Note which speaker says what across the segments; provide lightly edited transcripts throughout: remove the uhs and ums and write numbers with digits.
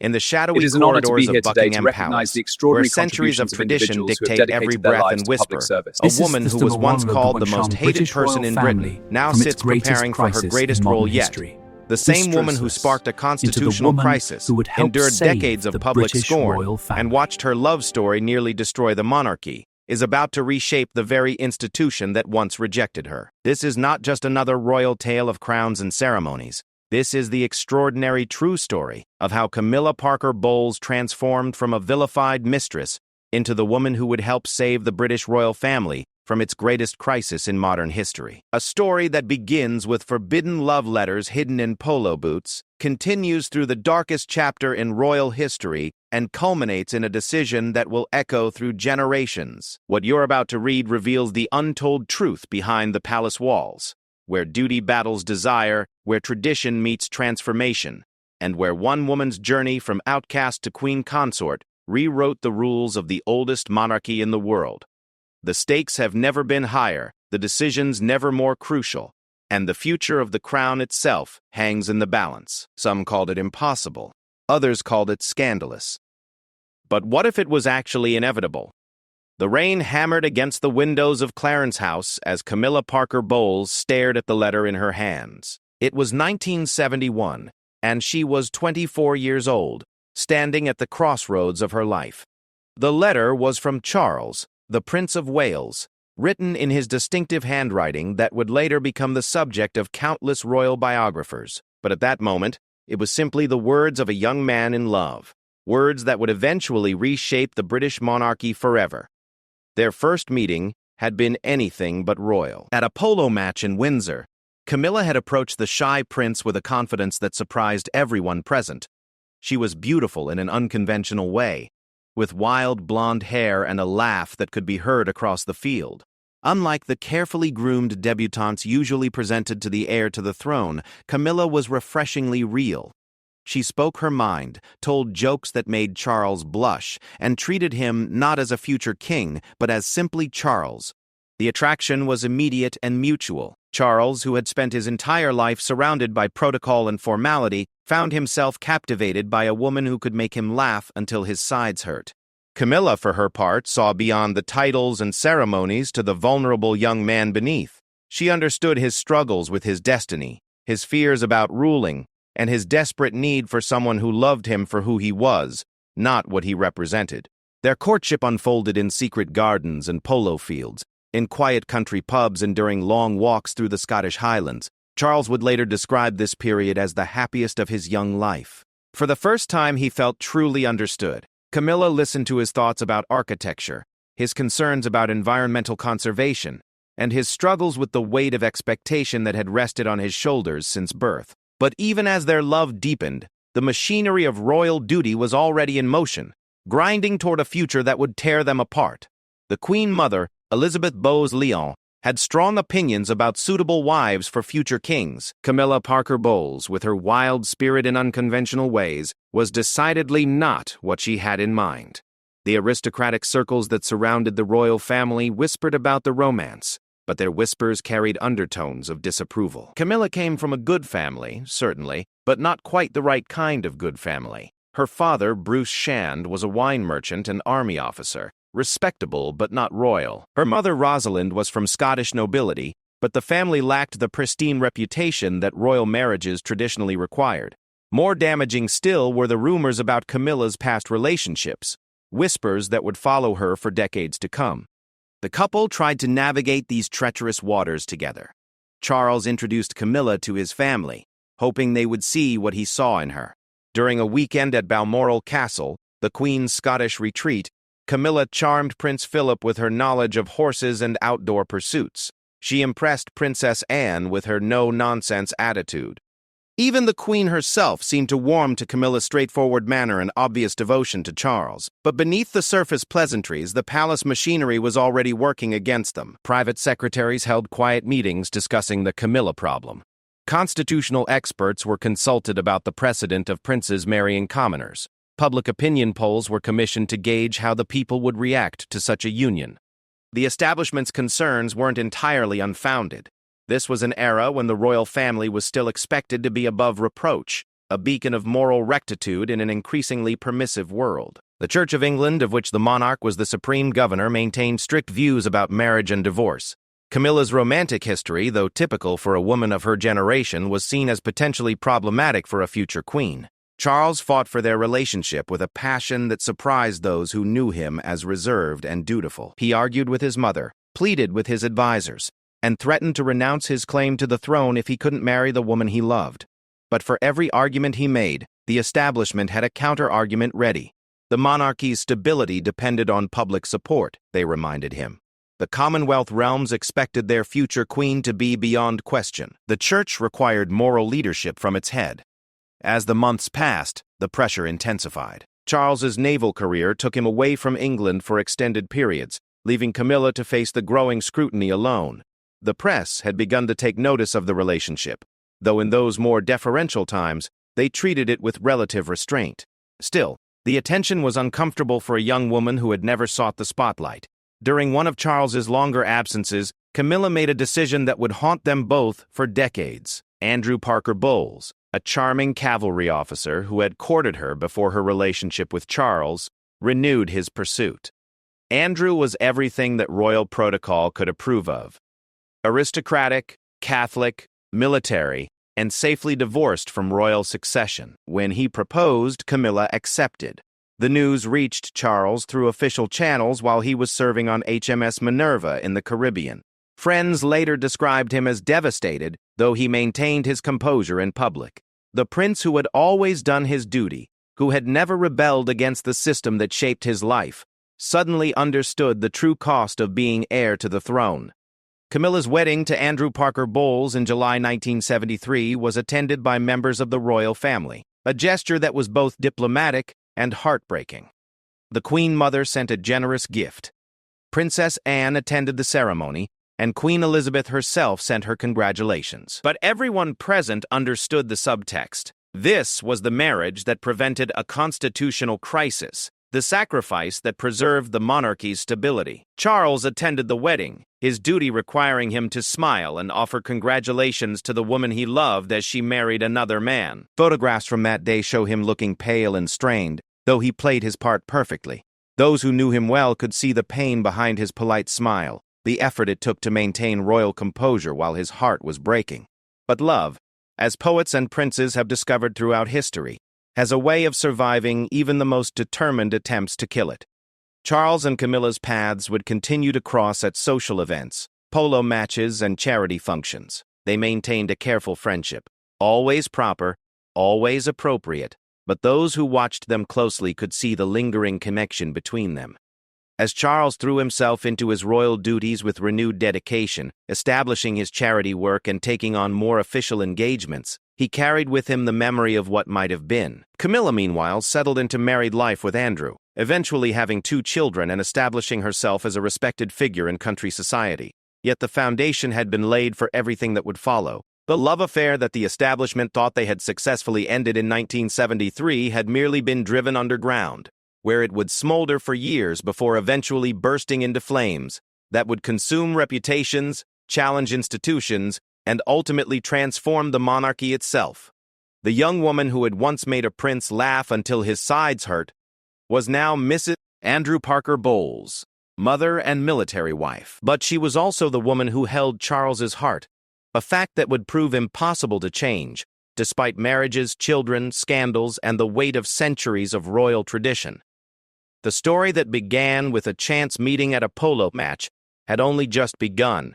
Speaker 1: In the
Speaker 2: It
Speaker 1: shadowy
Speaker 2: is an honor to be
Speaker 1: corridors of
Speaker 2: here today to
Speaker 1: Buckingham
Speaker 2: recognize
Speaker 1: Palace,
Speaker 2: the
Speaker 1: where
Speaker 2: extraordinary
Speaker 1: centuries of
Speaker 2: contributions of
Speaker 1: tradition
Speaker 2: individuals who have
Speaker 1: dictate every
Speaker 2: dedicated their
Speaker 1: breath
Speaker 2: lives
Speaker 1: and
Speaker 2: to public
Speaker 1: whisper,
Speaker 2: service.
Speaker 1: a woman who was once called the most hated
Speaker 3: British
Speaker 1: person
Speaker 3: royal
Speaker 1: in
Speaker 3: family
Speaker 1: Britain now
Speaker 3: from its
Speaker 1: sits
Speaker 3: greatest
Speaker 1: preparing for her
Speaker 3: crisis
Speaker 1: greatest
Speaker 3: in
Speaker 1: role
Speaker 3: modern
Speaker 1: yet.
Speaker 3: history.
Speaker 1: The same woman who sparked a
Speaker 3: Into the
Speaker 1: constitutional
Speaker 3: woman
Speaker 1: crisis,
Speaker 3: who would help
Speaker 1: endured
Speaker 3: save
Speaker 1: decades of
Speaker 3: the
Speaker 1: public
Speaker 3: British
Speaker 1: scorn,
Speaker 3: royal family.
Speaker 1: and watched her love story nearly destroy the monarchy, is about to reshape the very institution that once rejected her. This is not just another royal tale of crowns and ceremonies. This is the extraordinary true story of how Camilla Parker Bowles transformed from a vilified mistress into the woman who would help save the British royal family from its greatest crisis in modern history. A story that begins with forbidden love letters hidden in polo boots, continues through the darkest chapter in royal history, and culminates in a decision that will echo through generations. What you're about to read reveals the untold truth behind the palace walls, where duty battles desire, where tradition meets transformation, and where one woman's journey from outcast to queen consort rewrote the rules of the oldest monarchy in the world. The stakes have never been higher, the decisions never more crucial, and the future of the crown itself hangs in the balance. Some called it impossible, others called it scandalous. But what if it was actually inevitable? The rain hammered against the windows of Clarence House as Camilla Parker Bowles stared at the letter in her hands. It was 1971, and she was 24 years old, standing at the crossroads of her life. The letter was from Charles, the Prince of Wales, written in his distinctive handwriting that would later become the subject of countless royal biographers. But at that moment, it was simply the words of a young man in love, words that would eventually reshape the British monarchy forever. Their first meeting had been anything but royal. At a polo match in Windsor, Camilla had approached the shy prince with a confidence that surprised everyone present. She was beautiful in an unconventional way, with wild blonde hair and a laugh that could be heard across the field. Unlike the carefully groomed debutantes usually presented to the heir to the throne, Camilla was refreshingly real. She spoke her mind, told jokes that made Charles blush, and treated him not as a future king, but as simply Charles. The attraction was immediate and mutual. Charles, who had spent his entire life surrounded by protocol and formality, found himself captivated by a woman who could make him laugh until his sides hurt. Camilla, for her part, saw beyond the titles and ceremonies to the vulnerable young man beneath. She understood his struggles with his destiny, his fears about ruling, and his desperate need for someone who loved him for who he was, not what he represented. Their courtship unfolded in secret gardens and polo fields, in quiet country pubs and during long walks through the Scottish Highlands. Charles would later describe this period as the happiest of his young life. For the first time, he felt truly understood. Camilla listened to his thoughts about architecture, his concerns about environmental conservation, and his struggles with the weight of expectation that had rested on his shoulders since birth. But even as their love deepened, the machinery of royal duty was already in motion, grinding toward a future that would tear them apart. The Queen Mother, Elizabeth Bowes-Lyon, had strong opinions about suitable wives for future kings. Camilla Parker Bowles, with her wild spirit and unconventional ways, was decidedly not what she had in mind. The aristocratic circles that surrounded the royal family whispered about the romance, but their whispers carried undertones of disapproval. Camilla came from a good family, certainly, but not quite the right kind of good family. Her father, Bruce Shand, was a wine merchant and army officer, respectable but not royal. Her mother, Rosalind, was from Scottish nobility, but the family lacked the pristine reputation that royal marriages traditionally required. More damaging still were the rumors about Camilla's past relationships, whispers that would follow her for decades to come. The couple tried to navigate these treacherous waters together. Charles introduced Camilla to his family, hoping they would see what he saw in her. During a weekend at Balmoral Castle, the Queen's Scottish retreat, Camilla charmed Prince Philip with her knowledge of horses and outdoor pursuits. She impressed Princess Anne with her no-nonsense attitude. Even the Queen herself seemed to warm to Camilla's straightforward manner and obvious devotion to Charles. But beneath the surface pleasantries, the palace machinery was already working against them. Private secretaries held quiet meetings discussing the Camilla problem. Constitutional experts were consulted about the precedent of princes marrying commoners. Public opinion polls were commissioned to gauge how the people would react to such a union. The establishment's concerns weren't entirely unfounded. This was an era when the royal family was still expected to be above reproach, a beacon of moral rectitude in an increasingly permissive world. The Church of England, of which the monarch was the supreme governor, maintained strict views about marriage and divorce. Camilla's romantic history, though typical for a woman of her generation, was seen as potentially problematic for a future queen. Charles fought for their relationship with a passion that surprised those who knew him as reserved and dutiful. He argued with his mother, pleaded with his advisors, and threatened to renounce his claim to the throne if he couldn't marry the woman he loved. But for every argument he made, the establishment had a counter-argument ready. The monarchy's stability depended on public support, they reminded him. The Commonwealth realms expected their future queen to be beyond question. The church required moral leadership from its head. As the months passed, the pressure intensified. Charles's naval career took him away from England for extended periods, leaving Camilla to face the growing scrutiny alone. The press had begun to take notice of the relationship, though in those more deferential times, they treated it with relative restraint. Still, the attention was uncomfortable for a young woman who had never sought the spotlight. During one of Charles's longer absences, Camilla made a decision that would haunt them both for decades. Andrew Parker Bowles, a charming cavalry officer who had courted her before her relationship with Charles, renewed his pursuit. Andrew was everything that royal protocol could approve of. Aristocratic, Catholic, military, and safely divorced from royal succession. When he proposed, Camilla accepted. The news reached Charles through official channels while he was serving on HMS Minerva in the Caribbean. Friends later described him as devastated, though he maintained his composure in public. The prince who had always done his duty, who had never rebelled against the system that shaped his life, suddenly understood the true cost of being heir to the throne. Camilla's wedding to Andrew Parker Bowles in July 1973 was attended by members of the royal family, a gesture that was both diplomatic and heartbreaking. The Queen Mother sent a generous gift. Princess Anne attended the ceremony, and Queen Elizabeth herself sent her congratulations. But everyone present understood the subtext. This was the marriage that prevented a constitutional crisis, the sacrifice that preserved the monarchy's stability. Charles attended the wedding, his duty requiring him to smile and offer congratulations to the woman he loved as she married another man. Photographs from that day show him looking pale and strained, though he played his part perfectly. Those who knew him well could see the pain behind his polite smile, the effort it took to maintain royal composure while his heart was breaking. But love, as poets and princes have discovered throughout history, has a way of surviving even the most determined attempts to kill it. Charles and Camilla's paths would continue to cross at social events, polo matches, and charity functions. They maintained a careful friendship, always proper, always appropriate, but those who watched them closely could see the lingering connection between them. As Charles threw himself into his royal duties with renewed dedication, establishing his charity work and taking on more official engagements, he carried with him the memory of what might have been. Camilla, meanwhile, settled into married life with Andrew, eventually having 2 children and establishing herself as a respected figure in country society. Yet the foundation had been laid for everything that would follow. The love affair that the establishment thought they had successfully ended in 1973 had merely been driven underground, where it would smolder for years before eventually bursting into flames that would consume reputations, challenge institutions, and ultimately transform the monarchy itself. The young woman who had once made a prince laugh until his sides hurt was now Mrs. Andrew Parker Bowles, mother and military wife. But she was also the woman who held Charles's heart, a fact that would prove impossible to change, despite marriages, children, scandals, and the weight of centuries of royal tradition. The story that began with a chance meeting at a polo match had only just begun,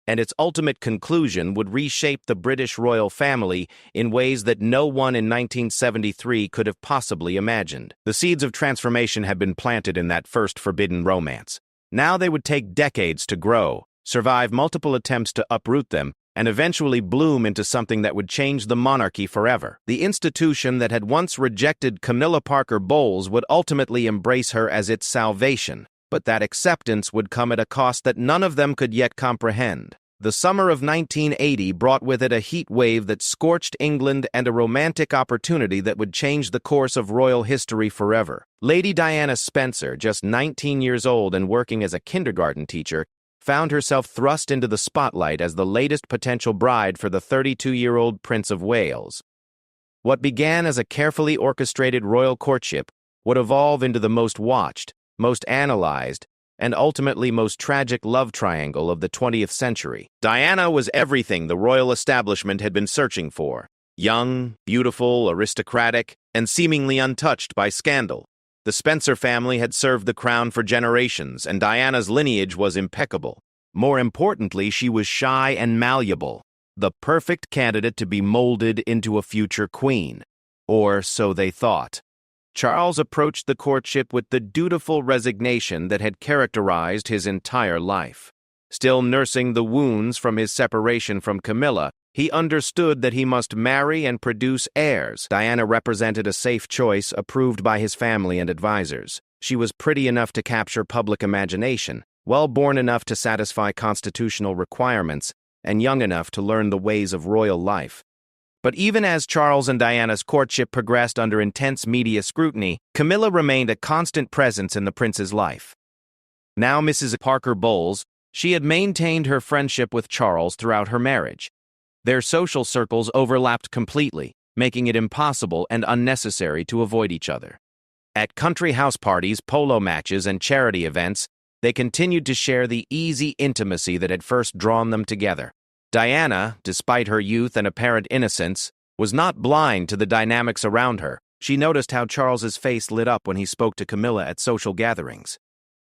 Speaker 1: and its ultimate conclusion would reshape the British royal family in ways that no one in 1973 could have possibly imagined. The seeds of transformation had been planted in that first forbidden romance. Now they would take decades to grow, survive multiple attempts to uproot them, and eventually bloom into something that would change the monarchy forever. The institution that had once rejected Camilla Parker Bowles would ultimately embrace her as its salvation, but that acceptance would come at a cost that none of them could yet comprehend. The summer of 1980 brought with it a heat wave that scorched England and a romantic opportunity that would change the course of royal history forever. Lady Diana Spencer, just 19 years old and working as a kindergarten teacher, found herself thrust into the spotlight as the latest potential bride for the 32-year-old Prince of Wales. What began as a carefully orchestrated royal courtship would evolve into the most watched, most analyzed, and ultimately most tragic love triangle of the 20th century. Diana was everything the royal establishment had been searching for: young, beautiful, aristocratic, and seemingly untouched by scandal. The Spencer family had served the crown for generations, and Diana's lineage was impeccable. More importantly, she was shy and malleable, the perfect candidate to be molded into a future queen. Or so they thought. Charles approached the courtship with the dutiful resignation that had characterized his entire life. Still nursing the wounds from his separation from Camilla, he understood that he must marry and produce heirs. Diana represented a safe choice approved by his family and advisors. She was pretty enough to capture public imagination, well-born enough to satisfy constitutional requirements, and young enough to learn the ways of royal life. But even as Charles and Diana's courtship progressed under intense media scrutiny, Camilla remained a constant presence in the prince's life. Now Mrs. Parker Bowles, she had maintained her friendship with Charles throughout her marriage. Their social circles overlapped completely, making it impossible and unnecessary to avoid each other. At country house parties, polo matches, and charity events, they continued to share the easy intimacy that had first drawn them together. Diana, despite her youth and apparent innocence, was not blind to the dynamics around her. She noticed how Charles's face lit up when he spoke to Camilla at social gatherings.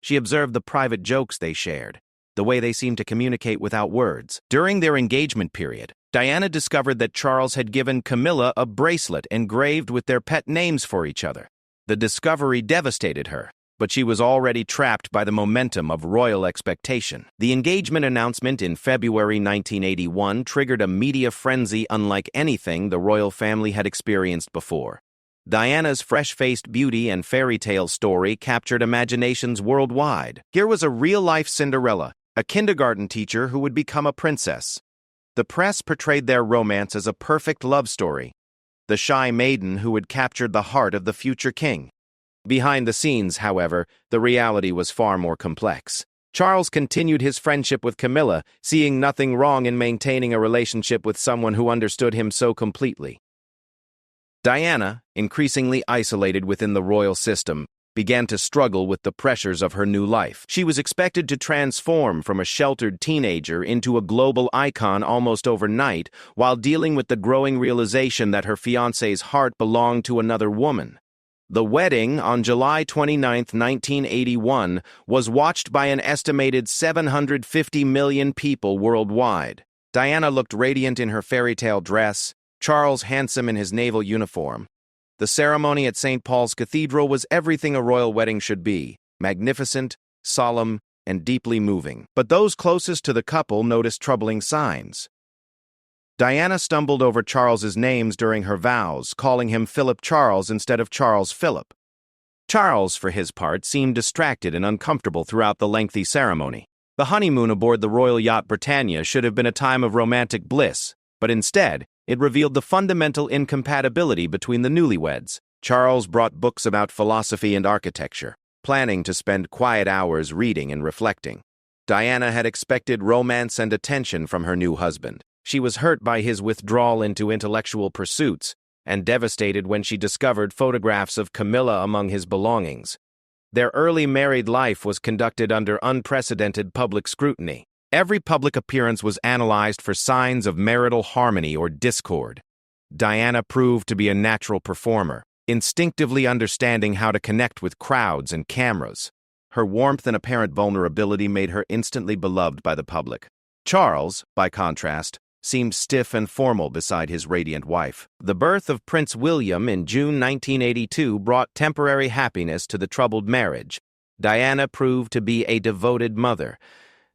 Speaker 1: She observed the private jokes they shared, the way they seemed to communicate without words. During their engagement period, Diana discovered that Charles had given Camilla a bracelet engraved with their pet names for each other. The discovery devastated her, but she was already trapped by the momentum of royal expectation. The engagement announcement in February 1981 triggered a media frenzy unlike anything the royal family had experienced before. Diana's fresh-faced beauty and fairy tale story captured imaginations worldwide. Here was a real-life Cinderella, a kindergarten teacher who would become a princess. The press portrayed their romance as a perfect love story, the shy maiden who had captured the heart of the future king. Behind the scenes, however, the reality was far more complex. Charles continued his friendship with Camilla, seeing nothing wrong in maintaining a relationship with someone who understood him so completely. Diana, increasingly isolated within the royal system, began to struggle with the pressures of her new life. She was expected to transform from a sheltered teenager into a global icon almost overnight, while dealing with the growing realization that her fiancé's heart belonged to another woman. The wedding, on July 29, 1981, was watched by an estimated 750 million people worldwide. Diana looked radiant in her fairy tale dress, Charles handsome in his naval uniform. The ceremony at St. Paul's Cathedral was everything a royal wedding should be: magnificent, solemn, and deeply moving. But those closest to the couple noticed troubling signs. Diana stumbled over Charles's names during her vows, calling him Philip Charles instead of Charles Philip. Charles, for his part, seemed distracted and uncomfortable throughout the lengthy ceremony. The honeymoon aboard the royal yacht Britannia should have been a time of romantic bliss, but instead, it revealed the fundamental incompatibility between the newlyweds. Charles brought books about philosophy and architecture, planning to spend quiet hours reading and reflecting. Diana had expected romance and attention from her new husband. She was hurt by his withdrawal into intellectual pursuits, and devastated when she discovered photographs of Camilla among his belongings. Their early married life was conducted under unprecedented public scrutiny. Every public appearance was analyzed for signs of marital harmony or discord. Diana proved to be a natural performer, instinctively understanding how to connect with crowds and cameras. Her warmth and apparent vulnerability made her instantly beloved by the public. Charles, by contrast, seemed stiff and formal beside his radiant wife. The birth of Prince William in June 1982 brought temporary happiness to the troubled marriage. Diana proved to be a devoted mother,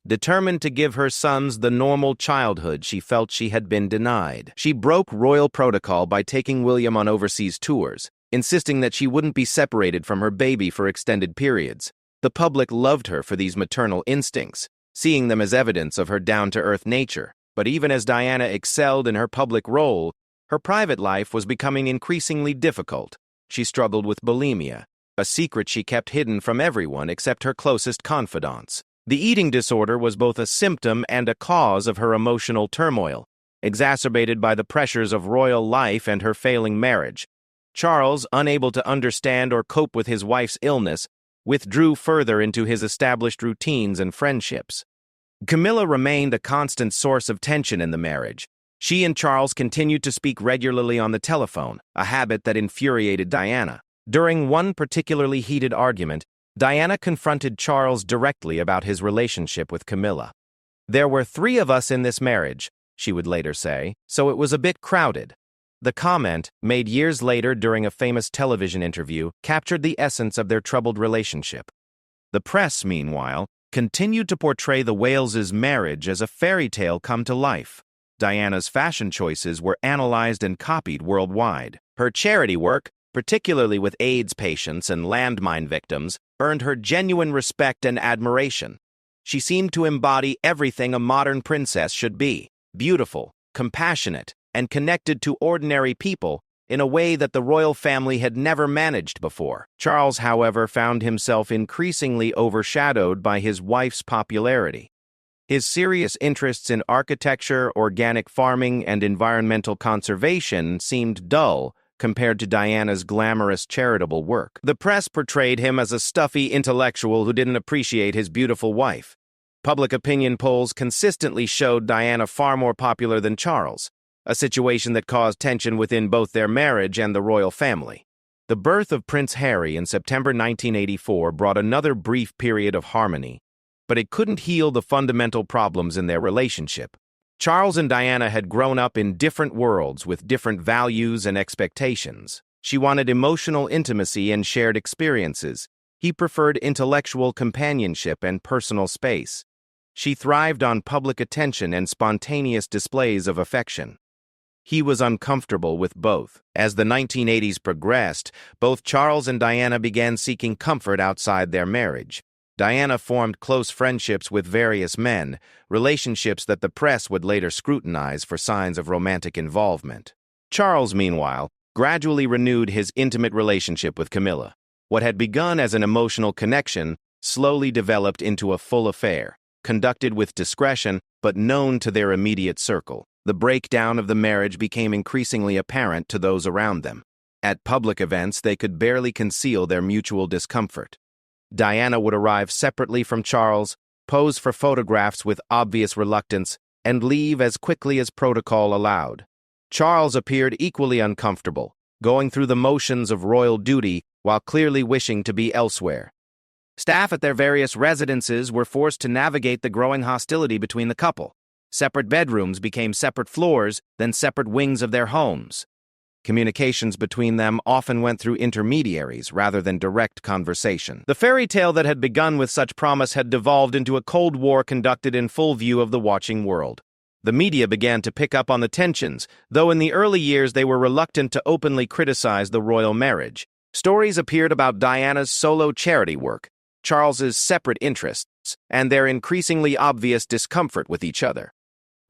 Speaker 1: determined to give her sons the normal childhood she felt she had been denied. She broke royal protocol by taking William on overseas tours, insisting that she wouldn't be separated from her baby for extended periods. The public loved her for these maternal instincts, seeing them as evidence of her down-to-earth nature. But even as Diana excelled in her public role, her private life was becoming increasingly difficult. She struggled with bulimia, a secret she kept hidden from everyone except her closest confidants. The eating disorder was both a symptom and a cause of her emotional turmoil. exacerbated by the pressures of royal life and her failing marriage. Charles, unable to understand or cope with his wife's illness, withdrew further into his established routines and friendships. Camilla remained a constant source of tension in the marriage. She and Charles continued to speak regularly on the telephone, a habit that infuriated Diana. During one particularly heated argument, Diana confronted Charles directly about his relationship with Camilla. "There were 3 of us in this marriage," she would later say, "so it was a bit crowded." The comment, made years later during a famous television interview, captured the essence of their troubled relationship. The press, meanwhile, continued to portray the Waleses' marriage as a fairy tale come to life. Diana's fashion choices were analyzed and copied worldwide. Her charity work, particularly with AIDS patients and landmine victims, earned her genuine respect and admiration. She seemed to embody everything a modern princess should be: beautiful, compassionate, and connected to ordinary people in a way that the royal family had never managed before. Charles, however, found himself increasingly overshadowed by his wife's popularity. His serious interests in architecture, organic farming, and environmental conservation seemed dull compared to Diana's glamorous charitable work. The press portrayed him as a stuffy intellectual who didn't appreciate his beautiful wife. Public opinion polls consistently showed Diana far more popular than Charles, a situation that caused tension within both their marriage and the royal family. The birth of Prince Harry in September 1984 brought another brief period of harmony, but it couldn't heal the fundamental problems in their relationship. Charles and Diana had grown up in different worlds with different values and expectations. She wanted emotional intimacy and shared experiences. He preferred intellectual companionship and personal space. She thrived on public attention and spontaneous displays of affection. He was uncomfortable with both. As the 1980s progressed, both Charles and Diana began seeking comfort outside their marriage. Diana formed close friendships with various men, relationships that the press would later scrutinize for signs of romantic involvement. Charles, meanwhile, gradually renewed his intimate relationship with Camilla. What had begun as an emotional connection slowly developed into a full affair, conducted with discretion but known to their immediate circle. The breakdown of the marriage became increasingly apparent to those around them. At public events, they could barely conceal their mutual discomfort. Diana would arrive separately from Charles, pose for photographs with obvious reluctance, and leave as quickly as protocol allowed. Charles appeared equally uncomfortable, going through the motions of royal duty while clearly wishing to be elsewhere. Staff at their various residences were forced to navigate the growing hostility between the couple. Separate bedrooms became separate floors, then separate wings of their homes. Communications between them often went through intermediaries rather than direct conversation. The fairy tale that had begun with such promise had devolved into a Cold War conducted in full view of the watching world. The media began to pick up on the tensions, though in the early years they were reluctant to openly criticize the royal marriage. Stories appeared about Diana's solo charity work, Charles's separate interests, and their increasingly obvious discomfort with each other.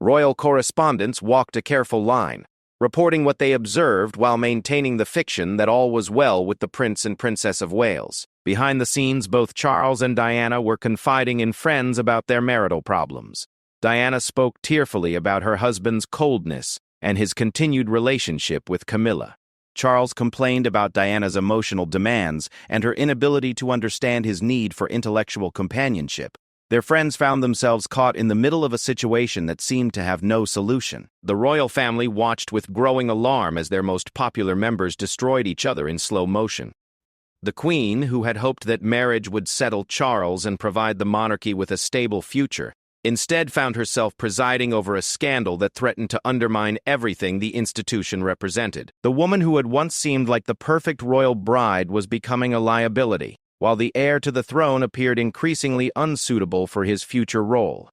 Speaker 1: Royal correspondents walked a careful line, reporting what they observed while maintaining the fiction that all was well with the Prince and Princess of Wales. Behind the scenes, both Charles and Diana were confiding in friends about their marital problems. Diana spoke tearfully about her husband's coldness and his continued relationship with Camilla. Charles complained about Diana's emotional demands and her inability to understand his need for intellectual companionship. Their friends found themselves caught in the middle of a situation that seemed to have no solution. The royal family watched with growing alarm as their most popular members destroyed each other in slow motion. The Queen, who had hoped that marriage would settle Charles and provide the monarchy with a stable future, instead found herself presiding over a scandal that threatened to undermine everything the institution represented. The woman who had once seemed like the perfect royal bride was becoming a liability, while the heir to the throne appeared increasingly unsuitable for his future role.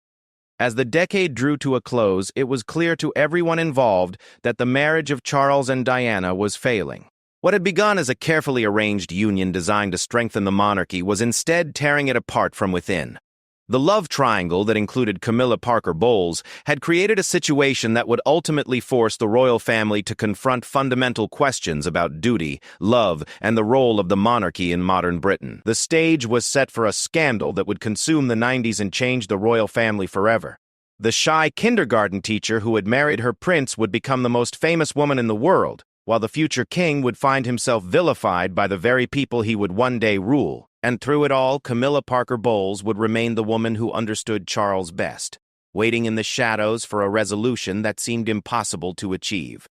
Speaker 1: As the decade drew to a close, it was clear to everyone involved that the marriage of Charles and Diana was failing. What had begun as a carefully arranged union designed to strengthen the monarchy was instead tearing it apart from within. The love triangle that included Camilla Parker Bowles had created a situation that would ultimately force the royal family to confront fundamental questions about duty, love, and the role of the monarchy in modern Britain. The stage was set for a scandal that would consume the 90s and change the royal family forever. The shy kindergarten teacher who had married her prince would become the most famous woman in the world, while the future king would find himself vilified by the very people he would one day rule. And through it all, Camilla Parker Bowles would remain the woman who understood Charles best, waiting in the shadows for a resolution that seemed impossible to achieve.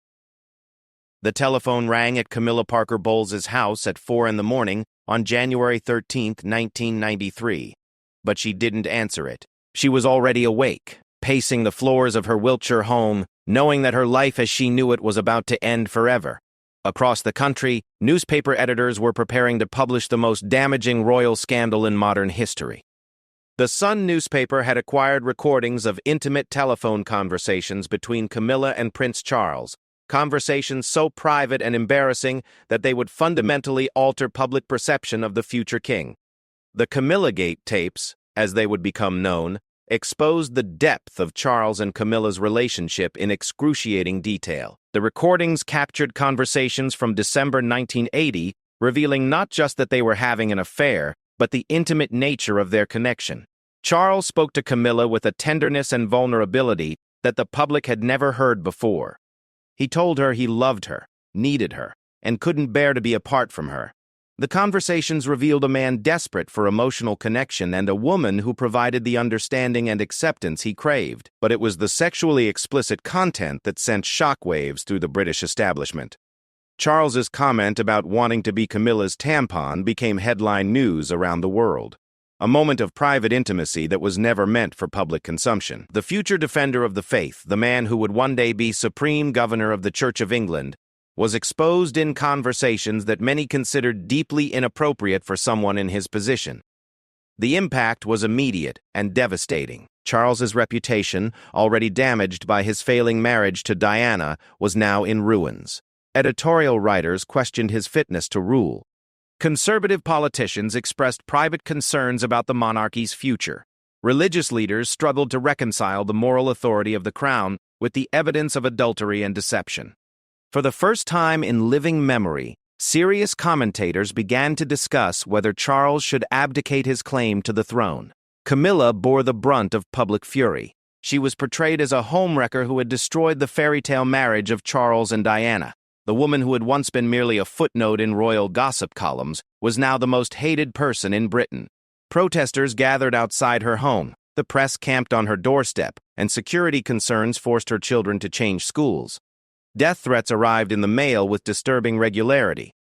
Speaker 1: The telephone rang at Camilla Parker Bowles' house at 4 in the morning on January 13, 1993. But she didn't answer it. She was already awake, pacing the floors of her Wiltshire home, knowing that her life as she knew it was about to end forever. Across the country, newspaper editors were preparing to publish the most damaging royal scandal in modern history. The Sun newspaper had acquired recordings of intimate telephone conversations between Camilla and Prince Charles, conversations so private and embarrassing that they would fundamentally alter public perception of the future king. The Camillagate tapes, as they would become known, exposed the depth of Charles and Camilla's relationship in excruciating detail. The recordings captured conversations from December 1980, revealing not just that they were having an affair, but the intimate nature of their connection. Charles spoke to Camilla with a tenderness and vulnerability that the public had never heard before. He told her he loved her, needed her, and couldn't bear to be apart from her. The conversations revealed a man desperate for emotional connection and a woman who provided the understanding and acceptance he craved. But it was the sexually explicit content that sent shockwaves through the British establishment. Charles's comment about wanting to be Camilla's tampon became headline news around the world. A moment of private intimacy that was never meant for public consumption. The future defender of the faith, the man who would one day be Supreme Governor of the Church of England, was exposed in conversations that many considered deeply inappropriate for someone in his position. The impact was immediate and devastating. Charles's reputation, already damaged by his failing marriage to Diana, was now in ruins. Editorial writers questioned his fitness to rule. Conservative politicians expressed private concerns about the monarchy's future. Religious leaders struggled to reconcile the moral authority of the crown with the evidence of adultery and deception. For the first time in living memory, serious commentators began to discuss whether Charles should abdicate his claim to the throne. Camilla bore the brunt of public fury. She was portrayed as a homewrecker who had destroyed the fairy tale marriage of Charles and Diana. The woman who had once been merely a footnote in royal gossip columns was now the most hated person in Britain. Protesters gathered outside her home, the press camped on her doorstep, and security concerns forced her children to change schools. Death threats arrived in the mail with disturbing regularity.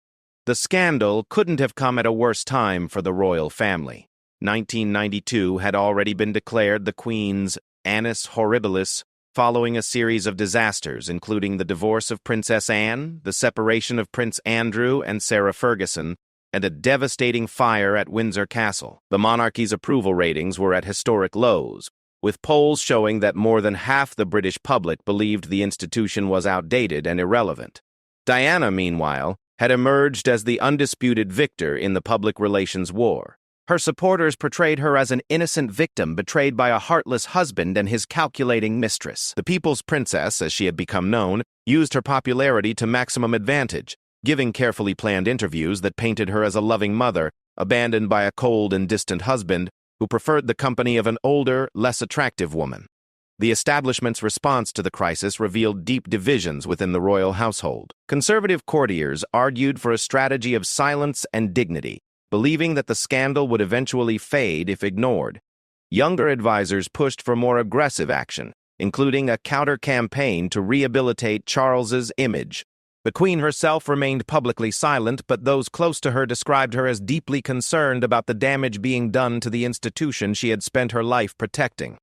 Speaker 1: The scandal couldn't have come at a worse time for the royal family. 1992 had already been declared the Queen's annus horribilis, following a series of disasters, including the divorce of Princess Anne, the separation of Prince Andrew and Sarah Ferguson, and a devastating fire at Windsor Castle. The monarchy's approval ratings were at historic lows, with polls showing that more than half the British public believed the institution was outdated and irrelevant. Diana, meanwhile, had emerged as the undisputed victor in the public relations war. Her supporters portrayed her as an innocent victim betrayed by a heartless husband and his calculating mistress. The People's Princess, as she had become known, used her popularity to maximum advantage, giving carefully planned interviews that painted her as a loving mother, abandoned by a cold and distant husband who preferred the company of an older, less attractive woman. The establishment's response to the crisis revealed deep divisions within the royal household. Conservative courtiers argued for a strategy of silence and dignity, believing that the scandal would eventually fade if ignored. Younger advisors pushed for more aggressive action, including a counter-campaign to rehabilitate Charles's image. The Queen herself remained publicly silent, but those close to her described her as deeply concerned about the damage being done to the institution she had spent her life protecting.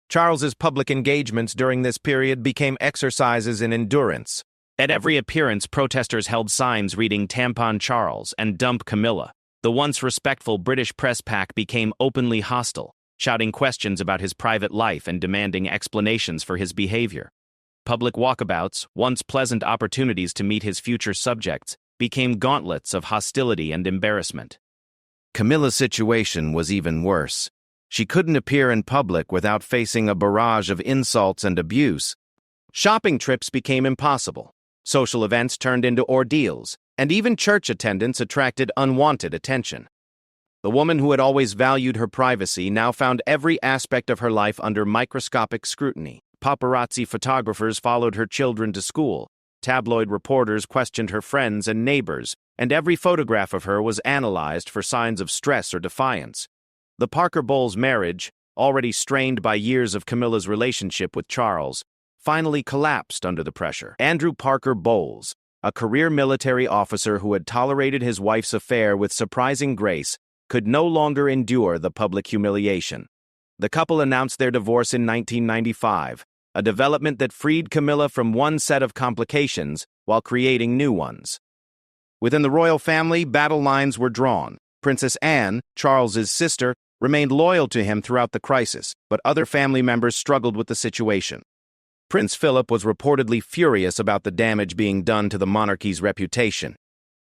Speaker 1: Charles's public engagements during this period became exercises in endurance. At every appearance, protesters held signs reading "Tampon Charles" and "Dump Camilla." The once respectful British press pack became openly hostile, shouting questions about his private life and demanding explanations for his behavior. Public walkabouts, once pleasant opportunities to meet his future subjects, became gauntlets of hostility and embarrassment. Camilla's situation was even worse. She couldn't appear in public without facing a barrage of insults and abuse. Shopping trips became impossible. Social events turned into ordeals, and even church attendance attracted unwanted attention. The woman who had always valued her privacy now found every aspect of her life under microscopic scrutiny. Paparazzi photographers followed her children to school. Tabloid reporters questioned her friends and neighbors, and every photograph of her was analyzed for signs of stress or defiance. The Parker-Bowles marriage, already strained by years of Camilla's relationship with Charles, finally collapsed under the pressure. Andrew Parker-Bowles, a career military officer who had tolerated his wife's affair with surprising grace, could no longer endure the public humiliation. The couple announced their divorce in 1995, a development that freed Camilla from one set of complications while creating new ones. Within the royal family, battle lines were drawn. Princess Anne, Charles's sister, remained loyal to him throughout the crisis, but other family members struggled with the situation. Prince Philip was reportedly furious about the damage being done to the monarchy's reputation.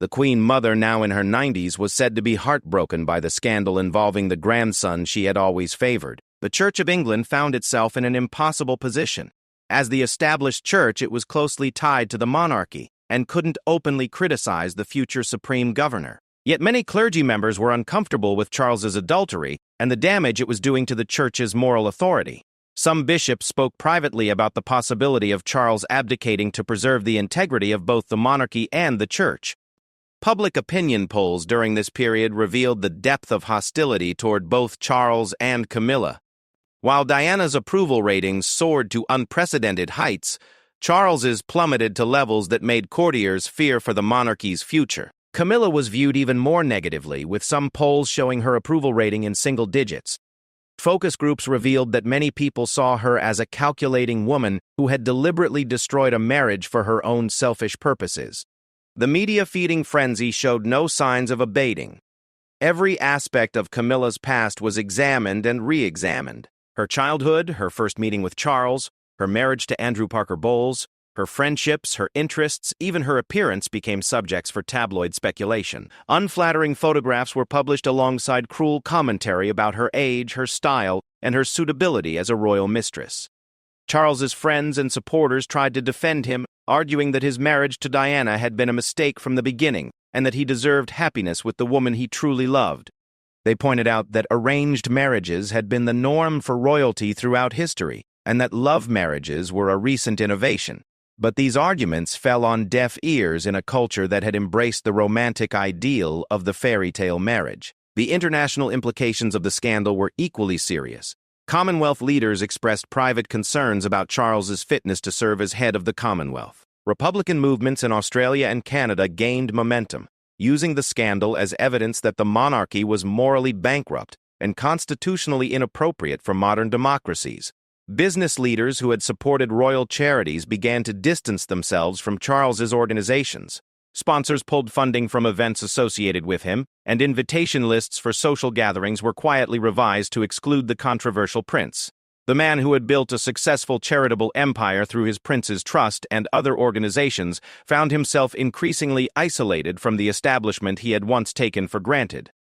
Speaker 1: The Queen Mother, now in her 90s, was said to be heartbroken by the scandal involving the grandson she had always favored. The Church of England found itself in an impossible position. As the established church, it was closely tied to the monarchy and couldn't openly criticize the future supreme governor. Yet many clergy members were uncomfortable with Charles's adultery and the damage it was doing to the church's moral authority. Some bishops spoke privately about the possibility of Charles abdicating to preserve the integrity of both the monarchy and the church. Public opinion polls during this period revealed the depth of hostility toward both Charles and Camilla. While Diana's approval ratings soared to unprecedented heights, Charles's plummeted to levels that made courtiers fear for the monarchy's future. Camilla was viewed even more negatively, with some polls showing her approval rating in single digits. Focus groups revealed that many people saw her as a calculating woman who had deliberately destroyed a marriage for her own selfish purposes. The media-feeding frenzy showed no signs of abating. Every aspect of Camilla's past was examined and re-examined. Her childhood, her first meeting with Charles, her marriage to Andrew Parker-Bowles, her friendships, her interests, even her appearance became subjects for tabloid speculation. Unflattering photographs were published alongside cruel commentary about her age, her style, and her suitability as a royal mistress. Charles's friends and supporters tried to defend him, arguing that his marriage to Diana had been a mistake from the beginning and that he deserved happiness with the woman he truly loved. They pointed out that arranged marriages had been the norm for royalty throughout history and that love marriages were a recent innovation. But these arguments fell on deaf ears in a culture that had embraced the romantic ideal of the fairy tale marriage. The international implications of the scandal were equally serious. Commonwealth leaders expressed private concerns about Charles's fitness to serve as head of the Commonwealth. Republican movements in Australia and Canada gained momentum, using the scandal as evidence that the monarchy was morally bankrupt and constitutionally inappropriate for modern democracies. Business leaders who had supported royal charities began to distance themselves from Charles's organizations. Sponsors pulled funding from events associated with him, and invitation lists for social gatherings were quietly revised to exclude the controversial prince. The man who had built a successful charitable empire through his Prince's Trust and other organizations found himself increasingly isolated from the establishment he had once taken for granted.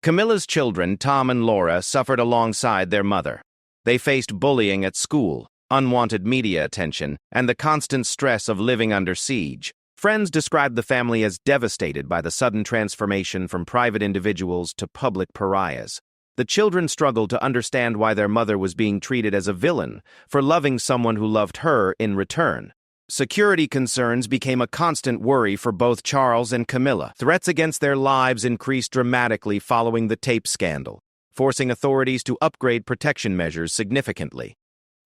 Speaker 1: Camilla's children, Tom and Laura, suffered alongside their mother. They faced bullying at school, unwanted media attention, and the constant stress of living under siege. Friends described the family as devastated by the sudden transformation from private individuals to public pariahs. The children struggled to understand why their mother was being treated as a villain for loving someone who loved her in return. Security concerns became a constant worry for both Charles and Camilla. Threats against their lives increased dramatically following the tape scandal, forcing authorities to upgrade protection measures significantly.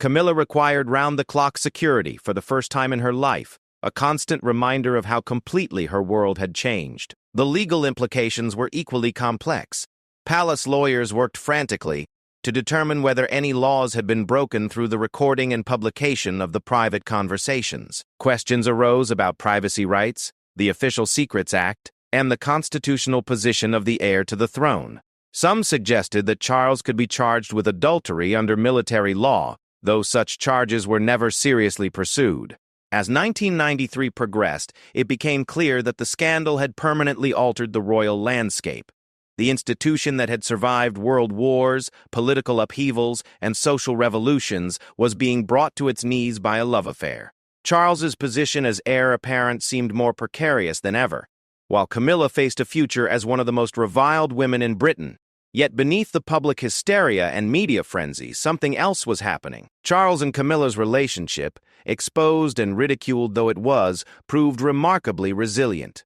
Speaker 1: Camilla required round-the-clock security for the first time in her life, a constant reminder of how completely her world had changed. The legal implications were equally complex. Palace lawyers worked frantically to determine whether any laws had been broken through the recording and publication of the private conversations. Questions arose about privacy rights, the Official Secrets Act, and the constitutional position of the heir to the throne. Some suggested that Charles could be charged with adultery under military law, though such charges were never seriously pursued. As 1993 progressed, it became clear that the scandal had permanently altered the royal landscape. The institution that had survived world wars, political upheavals, and social revolutions was being brought to its knees by a love affair. Charles's position as heir apparent seemed more precarious than ever, while Camilla faced a future as one of the most reviled women in Britain. Yet beneath the public hysteria and media frenzy, something else was happening. Charles and Camilla's relationship, exposed and ridiculed though it was, proved remarkably resilient.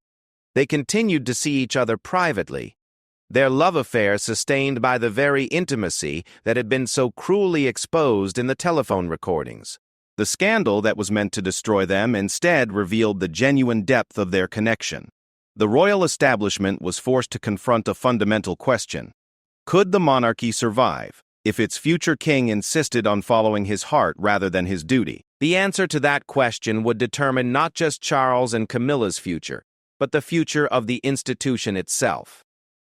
Speaker 1: They continued to see each other privately, their love affair sustained by the very intimacy that had been so cruelly exposed in the telephone recordings. The scandal that was meant to destroy them instead revealed the genuine depth of their connection. The royal establishment was forced to confront a fundamental question. Could the monarchy survive if its future king insisted on following his heart rather than his duty? The answer to that question would determine not just Charles and Camilla's future, but the future of the institution itself.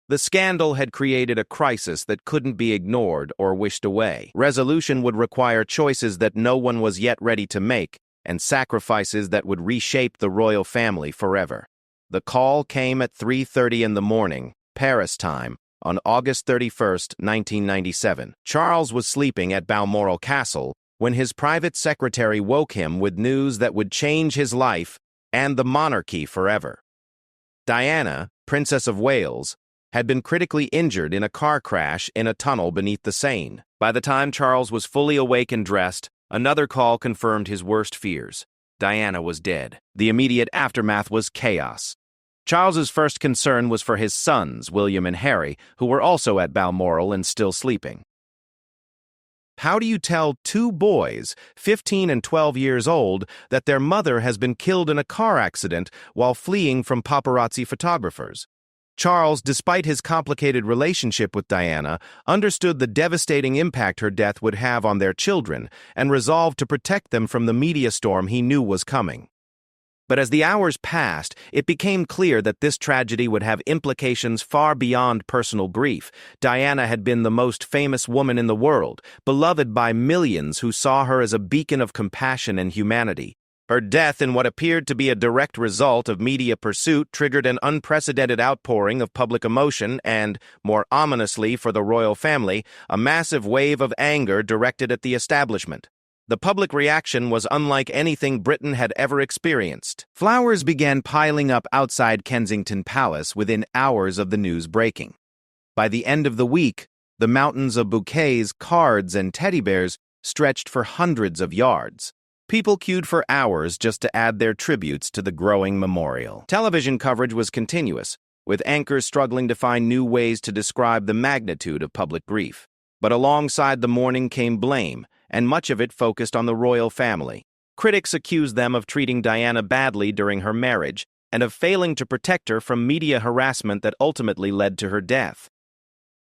Speaker 1: The scandal had created a crisis that couldn't be ignored or wished away. Resolution would require choices that no one was yet ready to make, and sacrifices that would reshape the royal family forever. The call came at 3:30 in the morning, Paris time, on August 31st, 1997. Charles was sleeping at Balmoral Castle when his private secretary woke him with news that would change his life and the monarchy forever. Diana, Princess of Wales, had been critically injured in a car crash in a tunnel beneath the Seine. By the time Charles was fully awake and dressed, another call confirmed his worst fears. Diana was dead. The immediate aftermath was chaos. Charles's first concern was for his sons, William and Harry, who were also at Balmoral and still sleeping. How do you tell two boys, 15 and 12 years old, that their mother has been killed in a car accident while fleeing from paparazzi photographers? Charles, despite his complicated relationship with Diana, understood the devastating impact her death would have on their children and resolved to protect them from the media storm he knew was coming. But as the hours passed, it became clear that this tragedy would have implications far beyond personal grief. Diana had been the most famous woman in the world, beloved by millions who saw her as a beacon of compassion and humanity. Her death, in what appeared to be a direct result of media pursuit, triggered an unprecedented outpouring of public emotion and, more ominously for the royal family, a massive wave of anger directed at the establishment. The public reaction was unlike anything Britain had ever experienced. Flowers began piling up outside Kensington Palace within hours of the news breaking. By the end of the week, the mountains of bouquets, cards, and teddy bears stretched for hundreds of yards. People queued for hours just to add their tributes to the growing memorial. Television coverage was continuous, with anchors struggling to find new ways to describe the magnitude of public grief. But alongside the mourning came blame, and much of it focused on the royal family. Critics accused them of treating Diana badly during her marriage and of failing to protect her from media harassment that ultimately led to her death.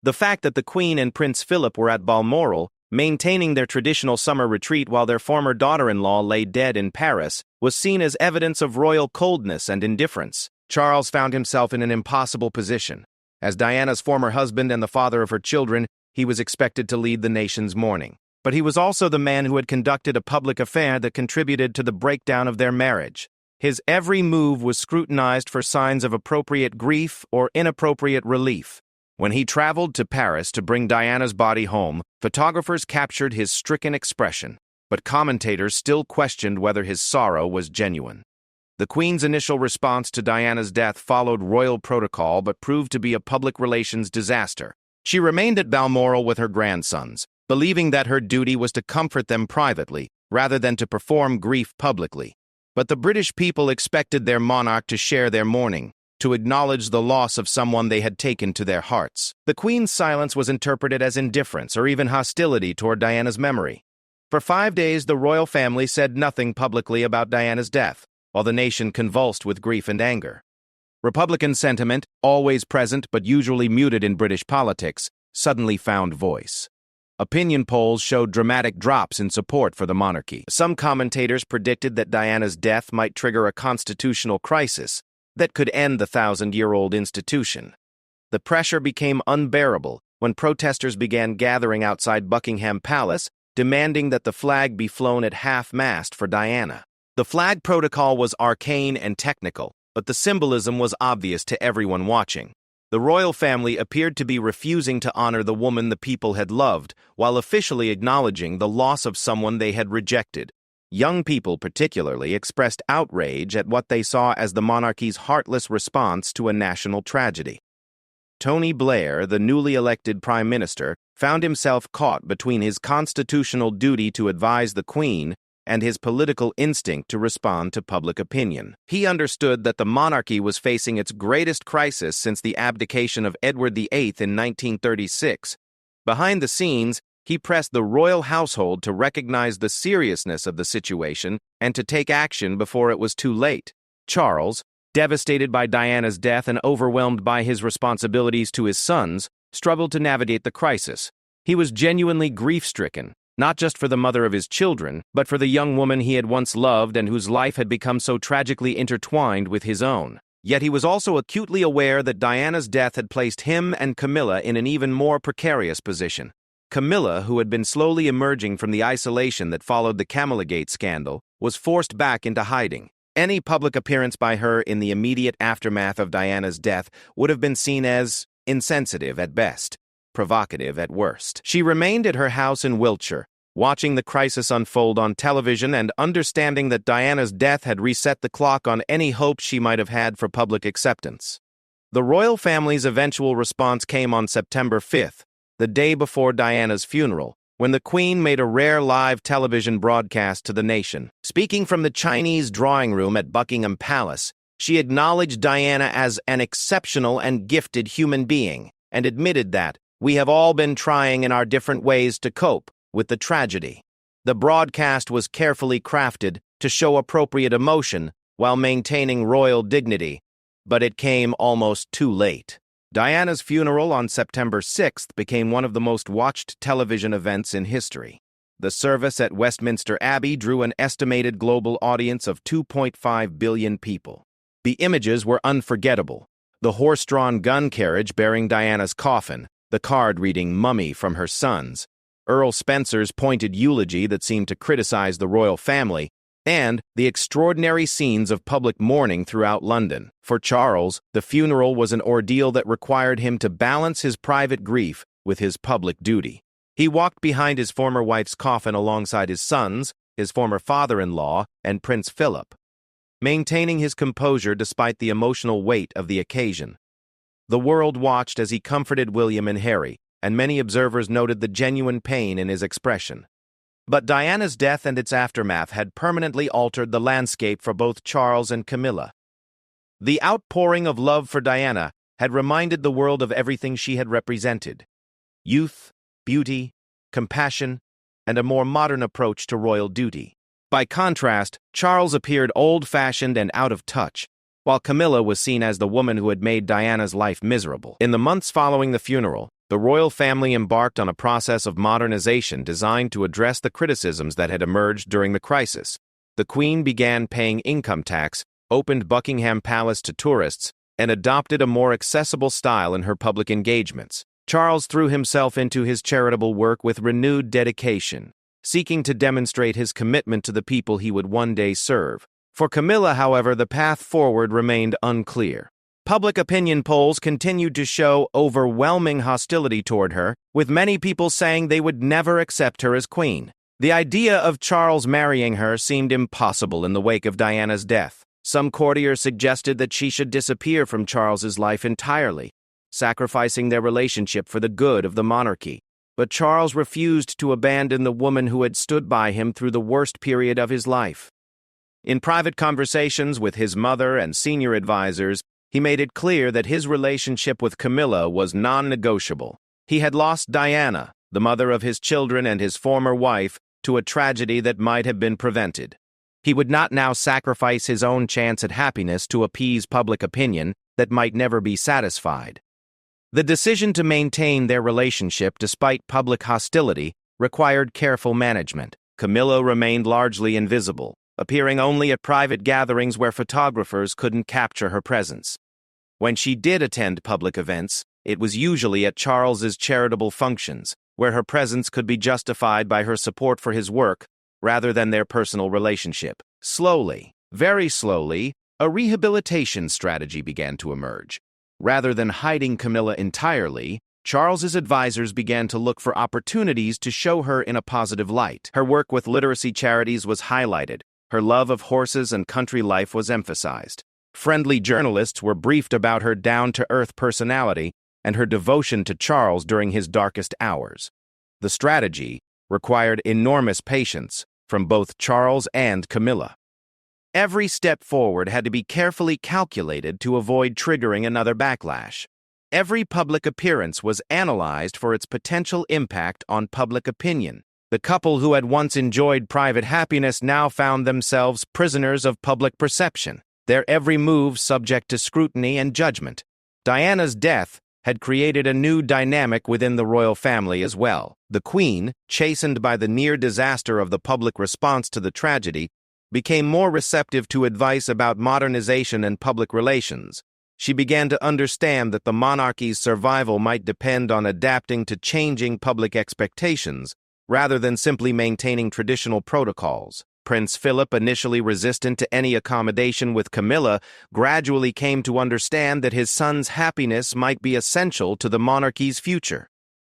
Speaker 1: The fact that the Queen and Prince Philip were at Balmoral, maintaining their traditional summer retreat while their former daughter-in-law lay dead in Paris, was seen as evidence of royal coldness and indifference. Charles found himself in an impossible position. As Diana's former husband and the father of her children, he was expected to lead the nation's mourning. But he was also the man who had conducted a public affair that contributed to the breakdown of their marriage. His every move was scrutinized for signs of appropriate grief or inappropriate relief. When he traveled to Paris to bring Diana's body home, photographers captured his stricken expression, but commentators still questioned whether his sorrow was genuine. The Queen's initial response to Diana's death followed royal protocol but proved to be a public relations disaster. She remained at Balmoral with her grandsons, believing that her duty was to comfort them privately, rather than to perform grief publicly. But the British people expected their monarch to share their mourning, to acknowledge the loss of someone they had taken to their hearts. The Queen's silence was interpreted as indifference or even hostility toward Diana's memory. For 5 days, the royal family said nothing publicly about Diana's death, while the nation convulsed with grief and anger. Republican sentiment, always present but usually muted in British politics, suddenly found voice. Opinion polls showed dramatic drops in support for the monarchy. Some commentators predicted that Diana's death might trigger a constitutional crisis that could end the 1,000-year-old institution. The pressure became unbearable when protesters began gathering outside Buckingham Palace, demanding that the flag be flown at half-mast for Diana. The flag protocol was arcane and technical, but the symbolism was obvious to everyone watching. The royal family appeared to be refusing to honor the woman the people had loved, while officially acknowledging the loss of someone they had rejected. Young people particularly expressed outrage at what they saw as the monarchy's heartless response to a national tragedy. Tony Blair, the newly elected Prime Minister, found himself caught between his constitutional duty to advise the Queen and his political instinct to respond to public opinion. He understood that the monarchy was facing its greatest crisis since the abdication of Edward VIII in 1936. Behind the scenes, he pressed the royal household to recognize the seriousness of the situation and to take action before it was too late. Charles, devastated by Diana's death and overwhelmed by his responsibilities to his sons, struggled to navigate the crisis. He was genuinely grief-stricken, not just for the mother of his children, but for the young woman he had once loved and whose life had become so tragically intertwined with his own. Yet he was also acutely aware that Diana's death had placed him and Camilla in an even more precarious position. Camilla, who had been slowly emerging from the isolation that followed the Camillagate scandal, was forced back into hiding. Any public appearance by her in the immediate aftermath of Diana's death would have been seen as insensitive at best, provocative at worst. She remained at her house in Wiltshire, watching the crisis unfold on television and understanding that Diana's death had reset the clock on any hope she might have had for public acceptance. The royal family's eventual response came on September 5th, the day before Diana's funeral, when the Queen made a rare live television broadcast to the nation. Speaking from the Chinese drawing room at Buckingham Palace, she acknowledged Diana as an exceptional and gifted human being and admitted that we have all been trying in our different ways to cope with the tragedy. The broadcast was carefully crafted to show appropriate emotion while maintaining royal dignity, but it came almost too late. Diana's funeral on September 6th became one of the most watched television events in history. The service at Westminster Abbey drew an estimated global audience of 2.5 billion people. The images were unforgettable. The horse-drawn gun carriage bearing Diana's coffin, the card reading "Mummy" from her sons, Earl Spencer's pointed eulogy that seemed to criticize the royal family, and the extraordinary scenes of public mourning throughout London. For Charles, the funeral was an ordeal that required him to balance his private grief with his public duty. He walked behind his former wife's coffin alongside his sons, his former father-in-law, and Prince Philip, maintaining his composure despite the emotional weight of the occasion. The world watched as he comforted William and Harry, and many observers noted the genuine pain in his expression. But Diana's death and its aftermath had permanently altered the landscape for both Charles and Camilla. The outpouring of love for Diana had reminded the world of everything she had represented: youth, beauty, compassion, and a more modern approach to royal duty. By contrast, Charles appeared old-fashioned and out of touch, while Camilla was seen as the woman who had made Diana's life miserable. In the months following the funeral, the royal family embarked on a process of modernization designed to address the criticisms that had emerged during the crisis. The Queen began paying income tax, opened Buckingham Palace to tourists, and adopted a more accessible style in her public engagements. Charles threw himself into his charitable work with renewed dedication, seeking to demonstrate his commitment to the people he would one day serve. For Camilla, however, the path forward remained unclear. Public opinion polls continued to show overwhelming hostility toward her, with many people saying they would never accept her as queen. The idea of Charles marrying her seemed impossible in the wake of Diana's death. Some courtiers suggested that she should disappear from Charles's life entirely, sacrificing their relationship for the good of the monarchy. But Charles refused to abandon the woman who had stood by him through the worst period of his life. In private conversations with his mother and senior advisors, he made it clear that his relationship with Camilla was non-negotiable. He had lost Diana, the mother of his children and his former wife, to a tragedy that might have been prevented. He would not now sacrifice his own chance at happiness to appease public opinion that might never be satisfied. The decision to maintain their relationship despite public hostility required careful management. Camilla remained largely invisible, appearing only at private gatherings where photographers couldn't capture her presence. When she did attend public events, it was usually at Charles's charitable functions, where her presence could be justified by her support for his work rather than their personal relationship. Slowly, very slowly, a rehabilitation strategy began to emerge. Rather than hiding Camilla entirely, Charles's advisors began to look for opportunities to show her in a positive light. Her work with literacy charities was highlighted. Her love of horses and country life was emphasized. Friendly journalists were briefed about her down-to-earth personality, and her devotion to Charles during his darkest hours. The strategy required enormous patience from both Charles and Camilla. Every step forward had to be carefully calculated to avoid triggering another backlash. Every public appearance was analyzed for its potential impact on public opinion. The couple who had once enjoyed private happiness now found themselves prisoners of public perception, their every move subject to scrutiny and judgment. Diana's death had created a new dynamic within the royal family as well. The Queen, chastened by the near disaster of the public response to the tragedy, became more receptive to advice about modernization and public relations. She began to understand that the monarchy's survival might depend on adapting to changing public expectations, rather than simply maintaining traditional protocols. Prince Philip, initially resistant to any accommodation with Camilla, gradually came to understand that his son's happiness might be essential to the monarchy's future.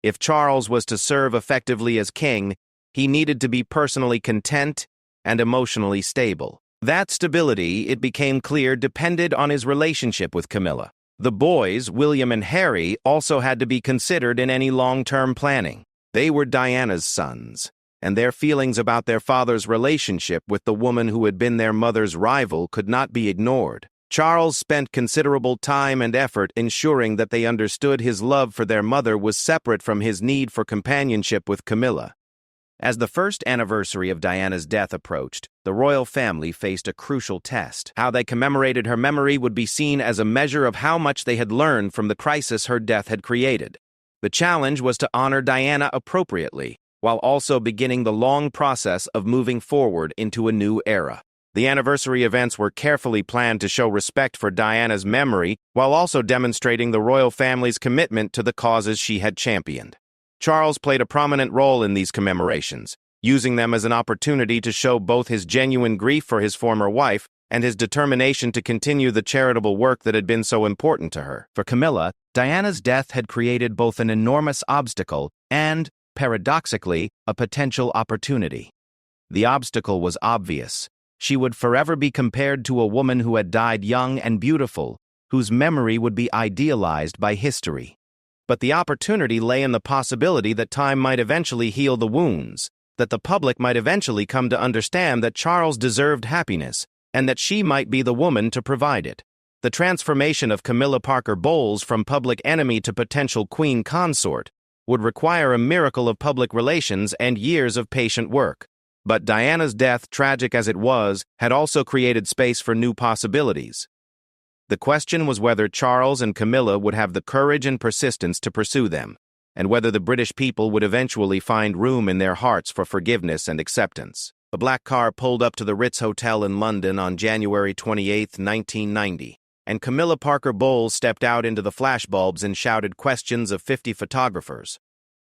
Speaker 1: If Charles was to serve effectively as king, he needed to be personally content and emotionally stable. That stability, it became clear, depended on his relationship with Camilla. The boys, William and Harry, also had to be considered in any long-term planning. They were Diana's sons, and their feelings about their father's relationship with the woman who had been their mother's rival could not be ignored. Charles spent considerable time and effort ensuring that they understood his love for their mother was separate from his need for companionship with Camilla. As the first anniversary of Diana's death approached, the royal family faced a crucial test. How they commemorated her memory would be seen as a measure of how much they had learned from the crisis her death had created. The challenge was to honor Diana appropriately, while also beginning the long process of moving forward into a new era. The anniversary events were carefully planned to show respect for Diana's memory, while also demonstrating the royal family's commitment to the causes she had championed. Charles played a prominent role in these commemorations, using them as an opportunity to show both his genuine grief for his former wife and his determination to continue the charitable work that had been so important to her. For Camilla, Diana's death had created both an enormous obstacle and, paradoxically, a potential opportunity. The obstacle was obvious. She would forever be compared to a woman who had died young and beautiful, whose memory would be idealized by history. But the opportunity lay in the possibility that time might eventually heal the wounds, that the public might eventually come to understand that Charles deserved happiness, and that she might be the woman to provide it. The transformation of Camilla Parker Bowles from public enemy to potential queen consort would require a miracle of public relations and years of patient work. But Diana's death, tragic as it was, had also created space for new possibilities. The question was whether Charles and Camilla would have the courage and persistence to pursue them, and whether the British people would eventually find room in their hearts for forgiveness and acceptance. A black car pulled up to the Ritz Hotel in London on January 28, 1990, and Camilla Parker Bowles stepped out into the flashbulbs and shouted questions of 50 photographers.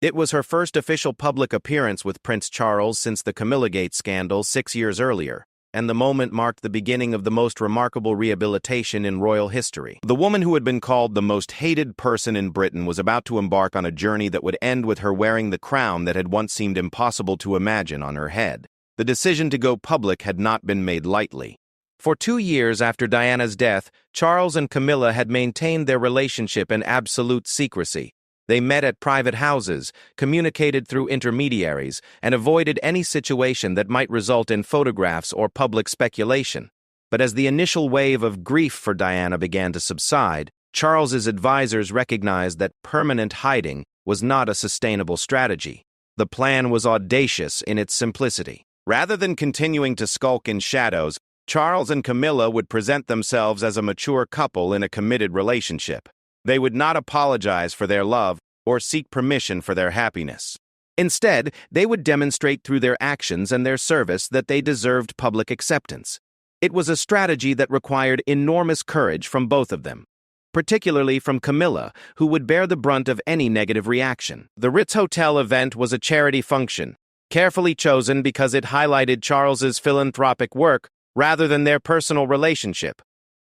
Speaker 1: It was her first official public appearance with Prince Charles since the Camillagate scandal 6 years earlier, and the moment marked the beginning of the most remarkable rehabilitation in royal history. The woman who had been called the most hated person in Britain was about to embark on a journey that would end with her wearing the crown that had once seemed impossible to imagine on her head. The decision to go public had not been made lightly. For 2 years after Diana's death, Charles and Camilla had maintained their relationship in absolute secrecy. They met at private houses, communicated through intermediaries, and avoided any situation that might result in photographs or public speculation. But as the initial wave of grief for Diana began to subside, Charles's advisors recognized that permanent hiding was not a sustainable strategy. The plan was audacious in its simplicity. Rather than continuing to skulk in shadows, Charles and Camilla would present themselves as a mature couple in a committed relationship. They would not apologize for their love or seek permission for their happiness. Instead, they would demonstrate through their actions and their service that they deserved public acceptance. It was a strategy that required enormous courage from both of them, particularly from Camilla, who would bear the brunt of any negative reaction. The Ritz Hotel event was a charity function, carefully chosen because it highlighted Charles's philanthropic work rather than their personal relationship.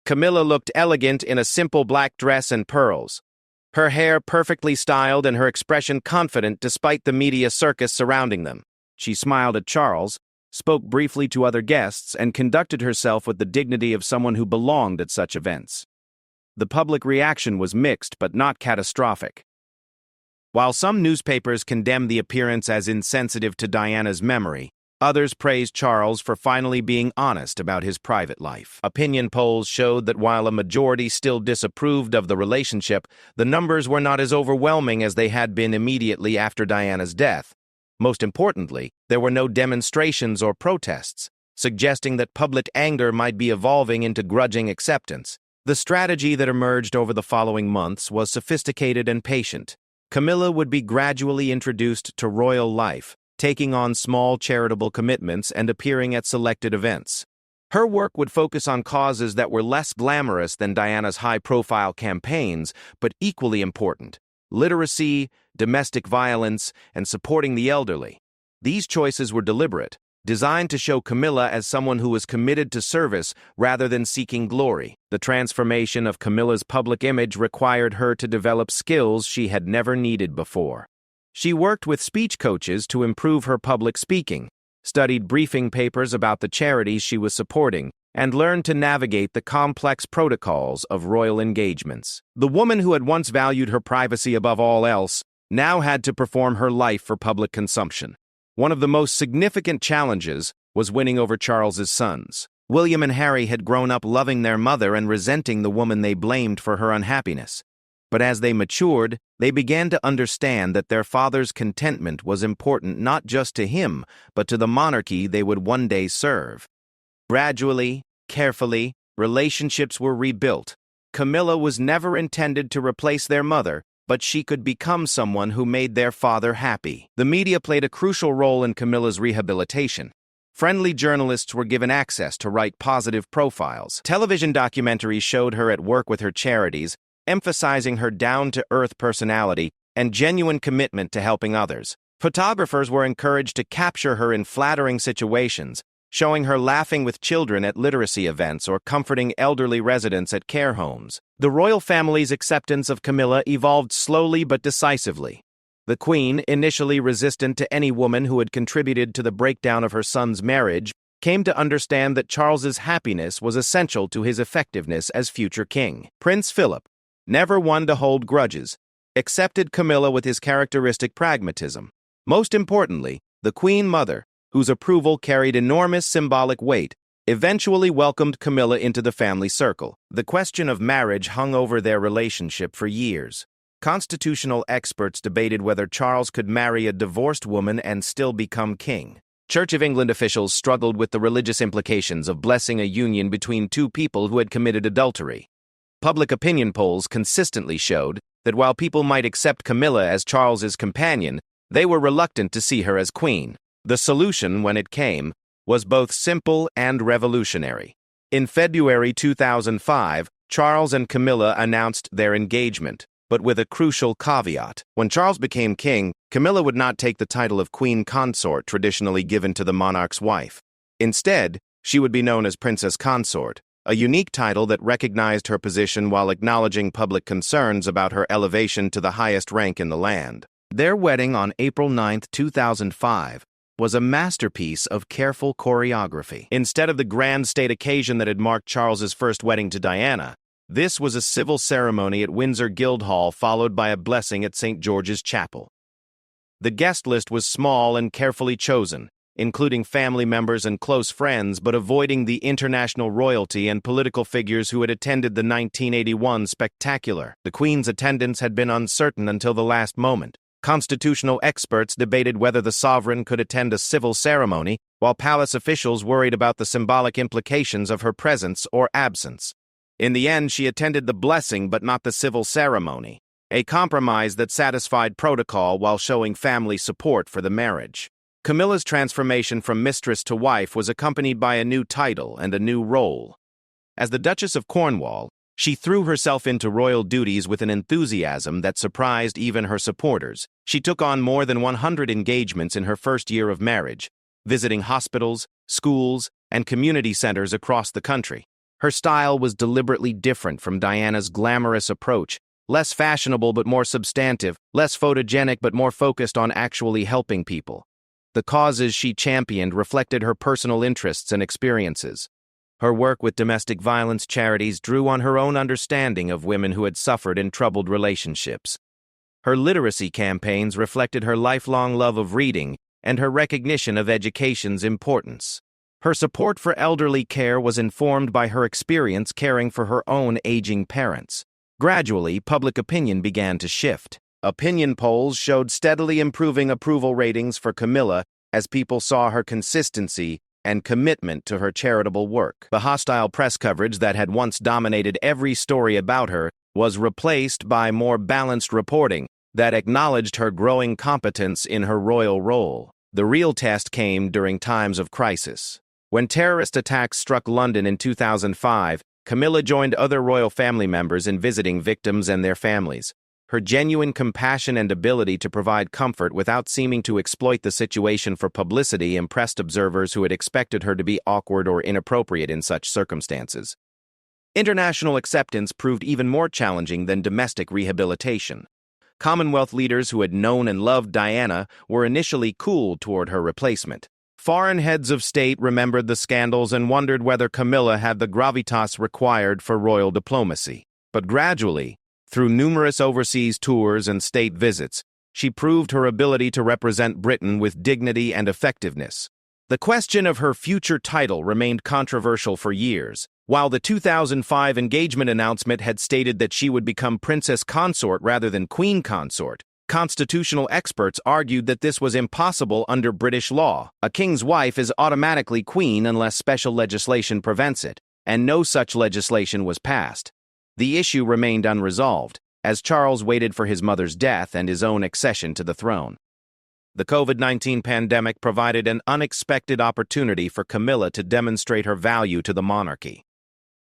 Speaker 1: Camilla looked elegant in a simple black dress and pearls, her hair perfectly styled and her expression confident despite the media circus surrounding them. She smiled at Charles, spoke briefly to other guests, and conducted herself with the dignity of someone who belonged at such events. the public reaction was mixed but not catastrophic. While some newspapers condemned the appearance as insensitive to Diana's memory, others praised Charles for finally being honest about his private life. Opinion polls showed that while a majority still disapproved of the relationship, the numbers were not as overwhelming as they had been immediately after Diana's death. Most importantly, there were no demonstrations or protests, suggesting that public anger might be evolving into grudging acceptance. The strategy that emerged over the following months was sophisticated and patient. Camilla would be gradually introduced to royal life, taking on small charitable commitments and appearing at selected events. Her work would focus on causes that were less glamorous than Diana's high-profile campaigns, but equally important: literacy, domestic violence, and supporting the elderly. These choices were deliberate, designed to show Camilla as someone who was committed to service rather than seeking glory. The transformation of Camilla's public image required her to develop skills she had never needed before. She worked with speech coaches to improve her public speaking, studied briefing papers about the charities she was supporting, and learned to navigate the complex protocols of royal engagements. The woman who had once valued her privacy above all else now had to perform her life for public consumption. One of the most significant challenges was winning over Charles's sons. William and Harry had grown up loving their mother and resenting the woman they blamed for her unhappiness. But as they matured, they began to understand that their father's contentment was important not just to him, but to the monarchy they would one day serve. Gradually, carefully, relationships were rebuilt. Camilla was never intended to replace their mother, but she could become someone who made their father happy. The media played a crucial role in Camilla's rehabilitation. Friendly journalists were given access to write positive profiles. Television documentaries showed her at work with her charities, emphasizing her down-to-earth personality and genuine commitment to helping others. Photographers were encouraged to capture her in flattering situations, showing her laughing with children at literacy events or comforting elderly residents at care homes. The royal family's acceptance of Camilla evolved slowly but decisively. The Queen, initially resistant to any woman who had contributed to the breakdown of her son's marriage, came to understand that Charles's happiness was essential to his effectiveness as future king. Prince Philip, never one to hold grudges, accepted Camilla with his characteristic pragmatism. Most importantly, the Queen Mother, whose approval carried enormous symbolic weight, eventually welcomed Camilla into the family circle. The question of marriage hung over their relationship for years. Constitutional experts debated whether Charles could marry a divorced woman and still become king. Church of England officials struggled with the religious implications of blessing a union between two people who had committed adultery. Public opinion polls consistently showed that while people might accept Camilla as Charles's companion, they were reluctant to see her as queen. The solution, when it came, was both simple and revolutionary. In February 2005, Charles and Camilla announced their engagement, but with a crucial caveat. When Charles became king, Camilla would not take the title of queen consort traditionally given to the monarch's wife. Instead, she would be known as princess consort, a unique title that recognized her position while acknowledging public concerns about her elevation to the highest rank in the land. Their wedding on April 9, 2005, was a masterpiece of careful choreography. Instead of the grand state occasion that had marked Charles's first wedding to Diana, this was a civil ceremony at Windsor Guildhall followed by a blessing at St. George's Chapel. The guest list was small and carefully chosen, including family members and close friends, but avoiding the international royalty and political figures who had attended the 1981 spectacular. The Queen's attendance had been uncertain until the last moment. Constitutional experts debated whether the sovereign could attend a civil ceremony, while palace officials worried about the symbolic implications of her presence or absence. In the end, she attended the blessing but not the civil ceremony, a compromise that satisfied protocol while showing family support for the marriage. Camilla's transformation from mistress to wife was accompanied by a new title and a new role. As the Duchess of Cornwall, she threw herself into royal duties with an enthusiasm that surprised even her supporters. She took on more than 100 engagements in her first year of marriage, visiting hospitals, schools, and community centers across the country. Her style was deliberately different from Diana's glamorous approach, less fashionable but more substantive, less photogenic but more focused on actually helping people. The causes she championed reflected her personal interests and experiences. Her work with domestic violence charities drew on her own understanding of women who had suffered in troubled relationships. Her literacy campaigns reflected her lifelong love of reading and her recognition of education's importance. Her support for elderly care was informed by her experience caring for her own aging parents. Gradually, public opinion began to shift. Opinion polls showed steadily improving approval ratings for Camilla as people saw her consistency and commitment to her charitable work. The hostile press coverage that had once dominated every story about her was replaced by more balanced reporting that acknowledged her growing competence in her royal role. The real test came during times of crisis. When terrorist attacks struck London in 2005, Camilla joined other royal family members in visiting victims and their families. Her genuine compassion and ability to provide comfort without seeming to exploit the situation for publicity impressed observers who had expected her to be awkward or inappropriate in such circumstances. International acceptance proved even more challenging than domestic rehabilitation. Commonwealth leaders who had known and loved Diana were initially cool toward her replacement. Foreign heads of state remembered the scandals and wondered whether Camilla had the gravitas required for royal diplomacy. But gradually, through numerous overseas tours and state visits, she proved her ability to represent Britain with dignity and effectiveness. The question of her future title remained controversial for years. While the 2005 engagement announcement had stated that she would become princess consort rather than queen consort, constitutional experts argued that this was impossible under British law. A king's wife is automatically queen unless special legislation prevents it, and no such legislation was passed. The issue remained unresolved, as Charles waited for his mother's death and his own accession to the throne. The COVID-19 pandemic provided an unexpected opportunity for Camilla to demonstrate her value to the monarchy.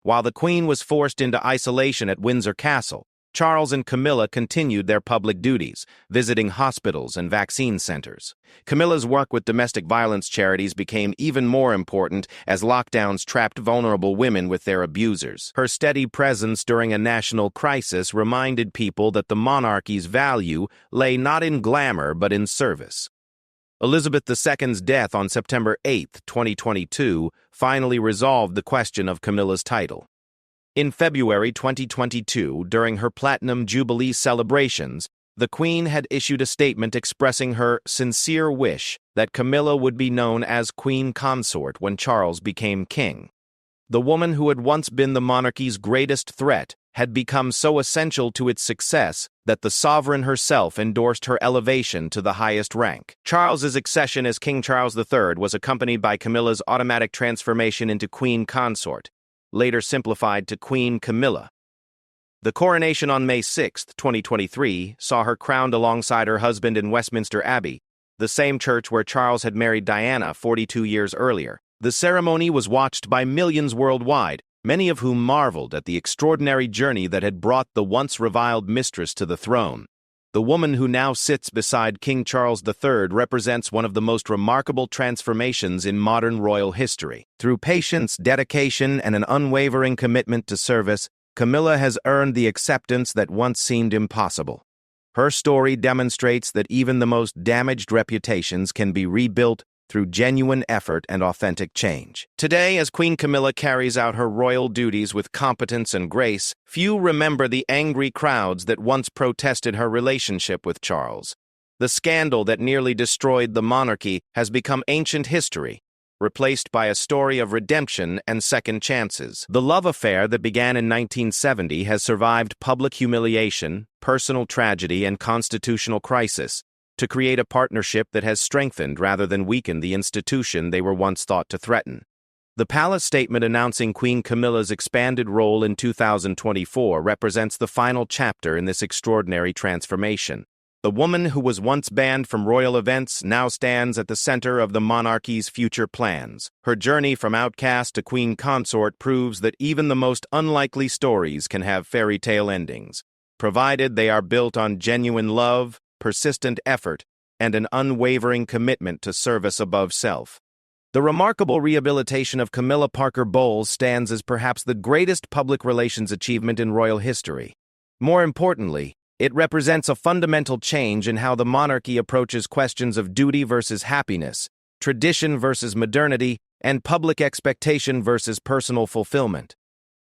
Speaker 1: While the Queen was forced into isolation at Windsor Castle, Charles and Camilla continued their public duties, visiting hospitals and vaccine centers. Camilla's work with domestic violence charities became even more important as lockdowns trapped vulnerable women with their abusers. Her steady presence during a national crisis reminded people that the monarchy's value lay not in glamour but in service. Elizabeth II's death on September 8, 2022, finally resolved the question of Camilla's title. In February 2022, during her Platinum Jubilee celebrations, the Queen had issued a statement expressing her sincere wish that Camilla would be known as Queen Consort when Charles became king. The woman who had once been the monarchy's greatest threat had become so essential to its success that the sovereign herself endorsed her elevation to the highest rank. Charles's accession as King Charles III was accompanied by Camilla's automatic transformation into Queen Consort, later simplified to Queen Camilla. The coronation on May 6, 2023, saw her crowned alongside her husband in Westminster Abbey, the same church where Charles had married Diana 42 years earlier. The ceremony was watched by millions worldwide, many of whom marveled at the extraordinary journey that had brought the once reviled mistress to the throne. The woman who now sits beside King Charles III represents one of the most remarkable transformations in modern royal history. Through patience, dedication, and an unwavering commitment to service, Camilla has earned the acceptance that once seemed impossible. Her story demonstrates that even the most damaged reputations can be rebuilt through genuine effort and authentic change. Today, as Queen Camilla carries out her royal duties with competence and grace, few remember the angry crowds that once protested her relationship with Charles. The scandal that nearly destroyed the monarchy has become ancient history, replaced by a story of redemption and second chances. The love affair that began in 1970 has survived public humiliation, personal tragedy, and constitutional crisis, to create a partnership that has strengthened rather than weakened the institution they were once thought to threaten. The palace statement announcing Queen Camilla's expanded role in 2024 represents the final chapter in this extraordinary transformation. The woman who was once banned from royal events now stands at the center of the monarchy's future plans. Her journey from outcast to queen consort proves that even the most unlikely stories can have fairy tale endings, provided they are built on genuine love, persistent effort, and an unwavering commitment to service above self. The remarkable rehabilitation of Camilla Parker Bowles stands as perhaps the greatest public relations achievement in royal history. More importantly, it represents a fundamental change in how the monarchy approaches questions of duty versus happiness, tradition versus modernity, and public expectation versus personal fulfillment.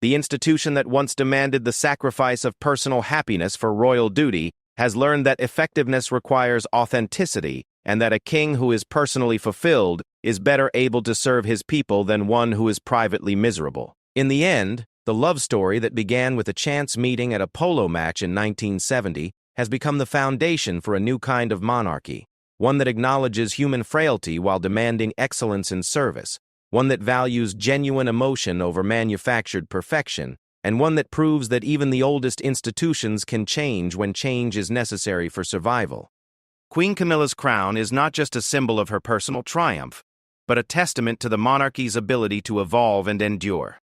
Speaker 1: The institution that once demanded the sacrifice of personal happiness for royal duty has learned that effectiveness requires authenticity and that a king who is personally fulfilled is better able to serve his people than one who is privately miserable. In the end, the love story that began with a chance meeting at a polo match in 1970 has become the foundation for a new kind of monarchy, one that acknowledges human frailty while demanding excellence in service, one that values genuine emotion over manufactured perfection, and one that proves that even the oldest institutions can change when change is necessary for survival. Queen Camilla's crown is not just a symbol of her personal triumph, but a testament to the monarchy's ability to evolve and endure.